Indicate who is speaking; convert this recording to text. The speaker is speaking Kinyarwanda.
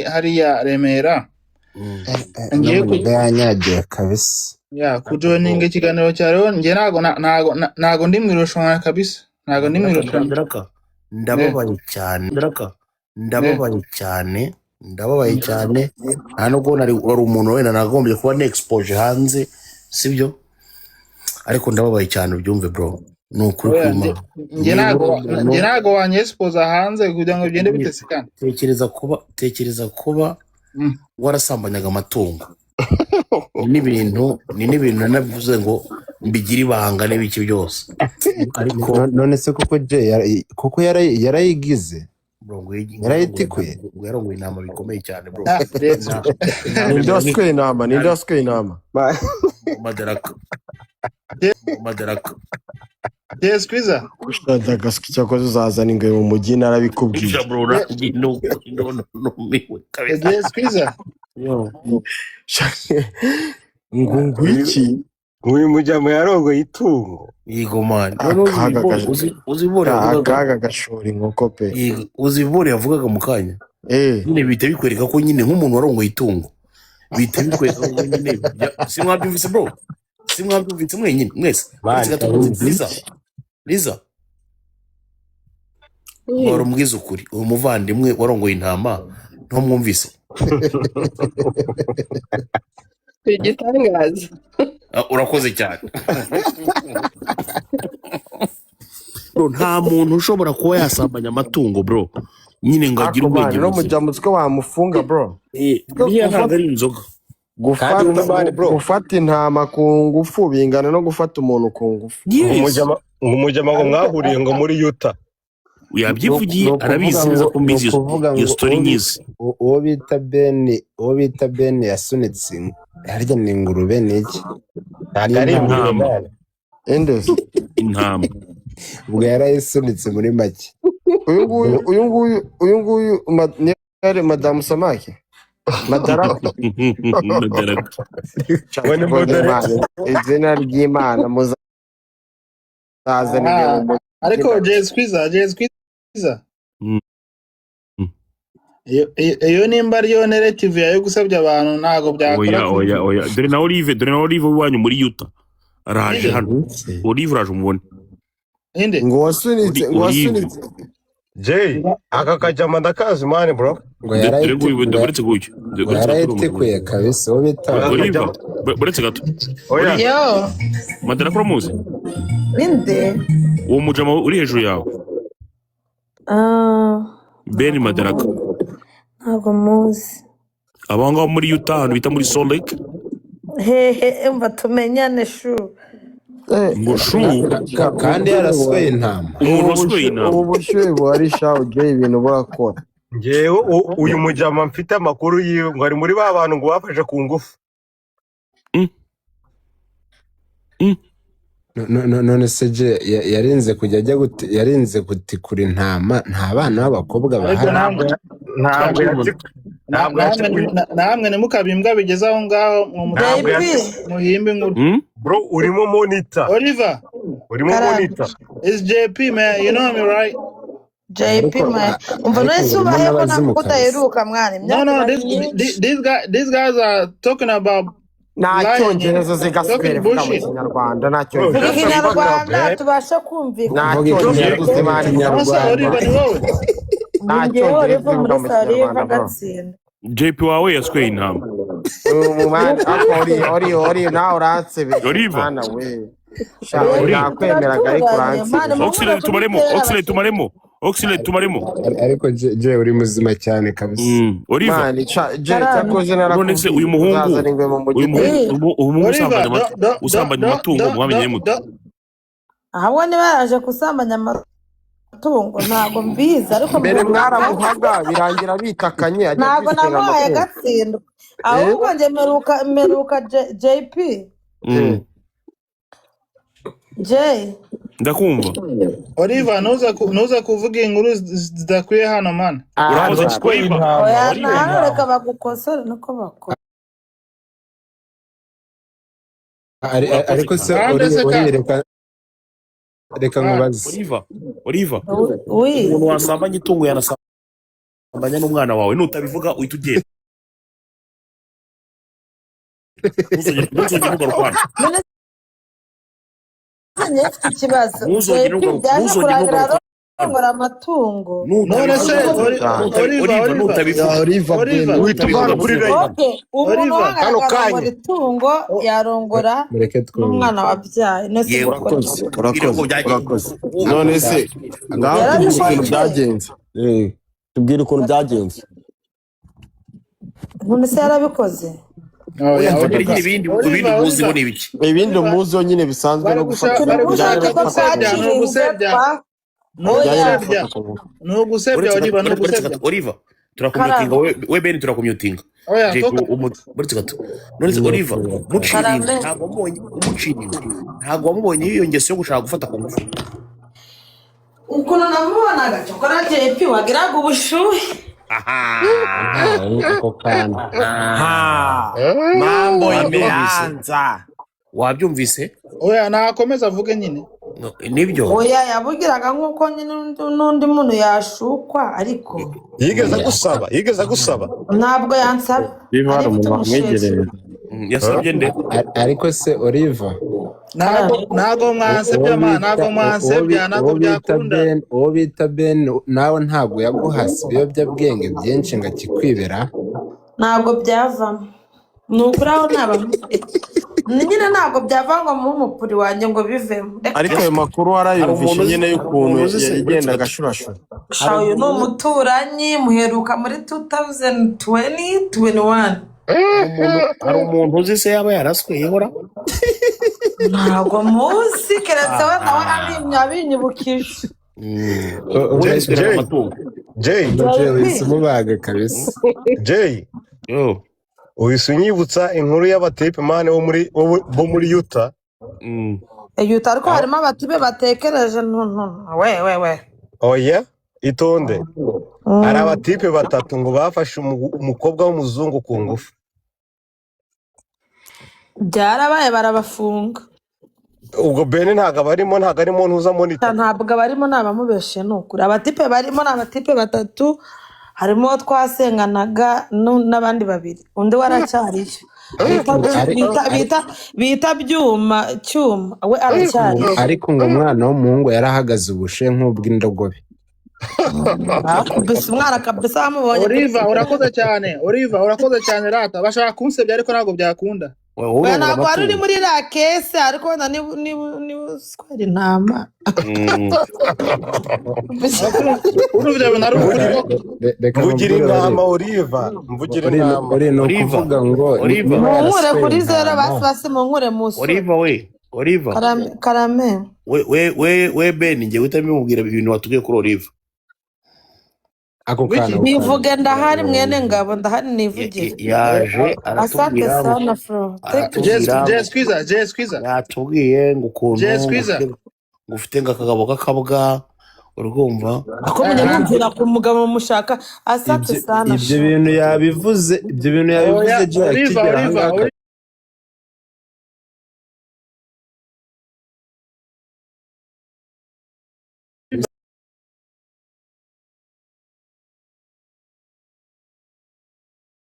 Speaker 1: hariya Remera ngiye
Speaker 2: n'umuntu yanyagiye kabisa
Speaker 1: kujoininga ikiganiro cya rero nge nago ndi mu irushanwa kabisa, nago ndi mu irushanwa.
Speaker 3: ndababaye cyane nta nubwo wari umuntu wenda nagombye kuba n'exposure hanze sibyo, ariko ndababaye cyane ubyumve bro, ni ukuri kw'Imana.
Speaker 1: Nge nago wanyexpose hanze kugira ngo bigende bitesekana.
Speaker 3: tekereza kuba warasambanyaga amatungo ni n'ibintu navuze ngo mbigira ibanga n'ibiki byose,
Speaker 2: ariko none se kuko yarayigize yarayitikuye
Speaker 3: yarongoye inama bikomeye cyane bro.
Speaker 4: Ninde wasweye inama
Speaker 3: madaraka
Speaker 1: Yes Kwiza
Speaker 4: ushaka cyakoze uzazana ingwe mu mujyi narabikubwiye.
Speaker 1: Yes Kwiza
Speaker 4: ngwiki
Speaker 5: uyu mujyamo yarongoye itungo.
Speaker 3: Yego man,
Speaker 4: akaga gashora inkoko pe.
Speaker 3: uzibore yavugaga mu kanya nyine bihita bikwereka ko nyine nk'umuntu warongoye itungo bihita bikwereka ko nyine simwabyumvise bro, simwabyumvise mwenyine mwese. Liza warumwiza ukuri, uyu muvandimwe warongoye intama ntumwumvise?
Speaker 6: Igitangaza.
Speaker 3: Urakoze cyane. Bro, nta muntu ushobora kuba yasambanya amatungo bro, nyine ngo agire ubwenge
Speaker 4: no mujyamutse ko bamufunga bro.
Speaker 3: Buriya ntabwo ari inzoga.
Speaker 4: Gufata intama ku ngufu bingana no gufata umuntu ku ngufu.
Speaker 5: Umujyama ngo mwahuriye ngo muri Utah
Speaker 3: yabyivugiye arabizi neza ko mbizi iyo story nyizi.
Speaker 2: uwo bita Ben yasunitse harya ni ingurube niki
Speaker 3: intama
Speaker 2: ubwo yarayisunitse muri make.
Speaker 4: uyu nguyu ni Madame Samaki Madaraka. Izina ry'Imana muzazana
Speaker 1: ariko Jez Kwiza iyo nimba ariyo narrative yayo gusabya abantu ntago byakora.
Speaker 3: Oya dore na Olive wanyu muri Utah araje hano. Olive uraje umubone
Speaker 4: ngo wasunitse
Speaker 5: Jay aka kajyama ndakazi mani bro,
Speaker 2: ngo yarayitikuye kabisa. uwo bita
Speaker 3: Olive buretse gato.
Speaker 6: Yo
Speaker 3: Madaraka uramuzi?
Speaker 6: ninde
Speaker 3: uwo mujama uri hejuru yawe Ben Madaraka
Speaker 6: ntabwo muzi.
Speaker 3: abanga muri Utah ahantu bita muri Salt Lake.
Speaker 6: Hehe umva tumenyane shu
Speaker 3: ngo shu
Speaker 2: kandi yarasweye intama.
Speaker 3: umuntu wasweye intama.
Speaker 4: ubu bushyuhe buhari shaho Jay ibintu burakora.
Speaker 5: ngewe uyu mujyama mfite amakuru yiwe ngo ari muri ba bantu ngo bafashe ku ngufu.
Speaker 2: none se je yarinze gutikura intama. nta bana b'abakobwa bahari.
Speaker 1: namwe ntimukabimbwa bigeze aho ngaho muhimbe inkuru.
Speaker 5: Bro urimo monitor.
Speaker 1: Oliver
Speaker 5: urimo monitor.
Speaker 1: It's JP man, you know me right?
Speaker 6: JP man umva nese ubayeho nako utaheruka mwana.
Speaker 1: No, these guys are talking about
Speaker 4: nta cyongereza zigasubira vuga mu Kinyarwanda. Nta
Speaker 6: Kinyarwanda tubasha kumvikana.
Speaker 4: nta cyongereza zibana Inyarwanda.
Speaker 6: nta cyongereza vuga mu Kinyarwanda.
Speaker 3: JP wawe yasweye intama.
Speaker 4: ori nawe uransebeye mwana we. Nakwemeraga ariko uransebeye.
Speaker 3: Oxlade tumaremo.
Speaker 2: ariko je uri muzima cyane kabisa.
Speaker 3: Oliver none se uyu muhungu usambanya amatungo mwamenye muto?
Speaker 6: Ahubwo ni baraje kusambanya amatungo ntago mbizi, ariko
Speaker 4: mbere mwaramuhaga birangira bitakanye.
Speaker 6: ntago namuhaye gatsindwa. Ahubwo nje meruka JP Jay
Speaker 3: ndakumva.
Speaker 1: Oliver nuza kuvuga inkuru zidakwiye hano man.
Speaker 3: Urakoze cyane.
Speaker 6: Oya nareka bagukosora nuko bakora.
Speaker 2: ariko se reka nkubaze.
Speaker 3: Oliver umuntu wasambanya itungo yanasambanya gusambanya n'umwana wawe nutabivuga uhita ugenda ntuzongere kugarukana
Speaker 6: none se njye mfite ikibazo
Speaker 3: ntuzongere
Speaker 6: JP byaje
Speaker 3: kugarukana
Speaker 6: kurangira arongora amatungo
Speaker 1: none se
Speaker 3: Oliva nutabivuga
Speaker 2: Oliva
Speaker 1: Oliva.
Speaker 5: uhita uvana kuri Raila
Speaker 6: okay umuntu
Speaker 1: Oliver,
Speaker 5: kano
Speaker 6: uhagaragara
Speaker 5: kanya.
Speaker 6: arongora itungo yarongora
Speaker 2: mureke twumve
Speaker 6: n'umwana wabyaye none se
Speaker 3: Yego.
Speaker 6: gukora
Speaker 4: urakoze none se ngaho tubwire ukuntu byagenze tubwire ukuntu byagenze
Speaker 6: none se yarabikoze
Speaker 3: ibindi muziho ni ibiki
Speaker 4: ibindi muziho nyine bisanzwe no gufata
Speaker 1: bari gushaka
Speaker 6: ko
Speaker 1: ni ugusebya Oliva ni ugusebya
Speaker 3: Oliva turakumyutinga we Ben turakumyutinga
Speaker 1: oya toka
Speaker 3: buretse gato none se Oliva muciringa ntabwo wamubonye iyo ngeso yo gushaka gufata ku ngufu
Speaker 6: ukuntu namubonaga cyokora JP wagiraga ubushuhe
Speaker 2: ako kana
Speaker 4: mambo imeanza
Speaker 3: wabyumvise
Speaker 1: oya nakomeza avuge nyine
Speaker 3: nibyo
Speaker 6: oya yabugiraga nk'uko nyine n'undi muntu yashukwa ariko
Speaker 5: yigeze agusaba
Speaker 6: ntabwo yansaba
Speaker 4: biba hari umuntu wamwegereye
Speaker 3: yasabye nde
Speaker 2: ariko se Oliva
Speaker 1: ntago mwansebya ma ntago mwansebya ntago byakunda
Speaker 2: uwo bita Ben nawe ntabwo yaguhase ibiyobyabwenge byinshi ngo akikwibera
Speaker 6: ntabwo byavamo ni ukuri aho nyine ntabwo byava ngo mu mupuri wanjye ngo bivemo
Speaker 4: ariko ayo makuru warayumvishe nyine y'ukuntu yagendaga ashurashura
Speaker 6: uyu ni umuturanyi muheruka muri 2021
Speaker 3: hari umuntu uzi se yaba yaraswe yehora
Speaker 6: ntabwo muzi keretse we nawe abinyibukije
Speaker 5: Jay
Speaker 2: umubaga kabisa
Speaker 5: Jay uhise unyibutsa inkuru y'abatipe mane bo muri Utah
Speaker 6: Utah ariko harimo abatibe batekereje we
Speaker 5: oya itonde hari abatipe batatu ngo bafashe umukobwa w'umuzungu ku ngufu
Speaker 6: byarabaye barabafunga
Speaker 5: ubwo Ben ntabwo arimo ntuza monita
Speaker 6: ntabwo barimo nabamubeshe nukuri abatipe barimo n'abatipe batatu harimo twasenganaga n'abandi babiri undi waracyariyo bita cyuma we aracyariyo
Speaker 2: ariko ngo umwana w'umuhungu yarahagaze ubushe nk'ubw'indogobe
Speaker 6: mbese umwana kabisa wamubonye
Speaker 1: Oliva urakoze cyane rata bashaka kunsebya ariko ntabwo byakunda
Speaker 6: ntabwo wari uri muri rakese ariko wenda niba uswara intama
Speaker 5: mvugira intama Oliva mvugira intama
Speaker 2: uri no kuvuga ngo
Speaker 6: munkure kuri zero basi munkure muso
Speaker 3: Oliva
Speaker 6: karame
Speaker 3: we Ben ngiye guhita mbimubwira ibintu watubwiye kuri Oliva
Speaker 2: ako kana
Speaker 6: bivuge ndahari mwene ngabo ndahari nivugire
Speaker 3: yaje
Speaker 6: asante sana fro
Speaker 3: yatubwiye ngo ukuntu ufite ngakagabo kakabwa urumva
Speaker 6: akomeye mumvira ku mugabo mushaka asante sana
Speaker 2: ibyo bintu yabivuze